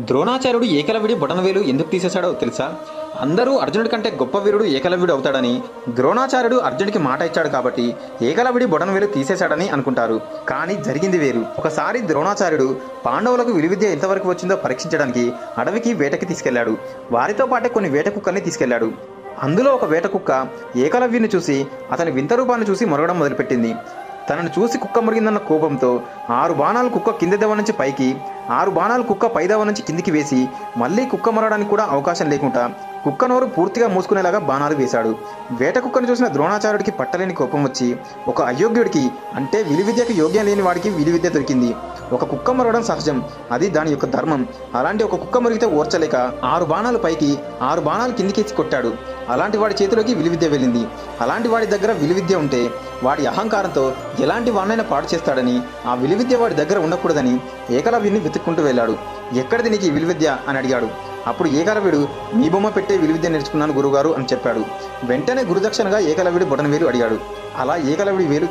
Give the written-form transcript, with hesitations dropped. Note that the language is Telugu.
ద్రోణాచార్యుడు ఏకలవ్యుడి బొటనవేలు ఎందుకు తీసేశాడో తెలుసా? అందరూ అర్జునుడి కంటే గొప్ప వీరుడు ఏకలవ్యుడు అవుతాడని, ద్రోణాచార్యుడు అర్జునుడికి మాట ఇచ్చాడు కాబట్టి ఏకలవ్యుడి బొటనవేలు తీసేశాడని అనుకుంటారు. కానీ జరిగింది వేరు. ఒకసారి ద్రోణాచార్యుడు పాండవులకు విలువిద్య ఎంతవరకు వచ్చిందో పరీక్షించడానికి అడవికి వేటకి తీసుకెళ్లాడు. వారితో పాటే కొన్ని వేట కుక్కల్ని తీసుకెళ్లాడు. అందులో ఒక వేట కుక్క ఏకలవ్యుని చూసి అతని వింత రూపాన్ని చూసి మొరగడం మొదలుపెట్టింది. తనను చూసి కుక్క మురిగిందన్న కోపంతో 6 బాణాలు కుక్క కింది దెవ నుంచి పైకి, 6 బాణాలు కుక్క పై దెవ నుంచి కిందికి వేసి మళ్ళీ కుక్క మొరడానికి కూడా అవకాశం లేకుండా కుక్క నోరు పూర్తిగా మూసుకునేలాగా బాణాలు వేశాడు. వేట కుక్కను చూసిన ద్రోణాచార్యుడికి పట్టలేని కోపం వచ్చి, ఒక అయోగ్యుడికి, అంటే విలువిద్యకు యోగ్యం లేని వాడికి విలువిద్య దొరికింది. ఒక కుక్క మొరగడం సహజం, అది దాని యొక్క ధర్మం. అలాంటి ఒక కుక్క మురిగితే ఓర్చలేక 6 బాణాలు పైకి 6 బాణాలు కిందికేసి కొట్టాడు. అలాంటి వాడి చేతిలోకి విలువిద్య వెళ్ళింది. అలాంటి వాడి దగ్గర విలువిద్య ఉంటే వాడి అహంకారంతో ఎలాంటి వాడినైనా పాడు చేస్తాడని, ఆ విలువిద్య వాడి దగ్గర ఉండకూడదని ఏకలవ్యుని వెతుక్కుంటూ వెళ్ళాడు. ఎక్కడిది నీకు ఈ విలువిద్య అని అడిగాడు. అప్పుడు ఏకలవ్యుడు, మీ బొమ్మ పెట్టే విలువిద్య నేర్చుకున్నాను గురుగారు అని చెప్పాడు. వెంటనే గురుదక్షిణగా ఏకలవ్యుడి బొటనవేలు అడిగాడు. అలా ఏకలవ్యుడి వేలు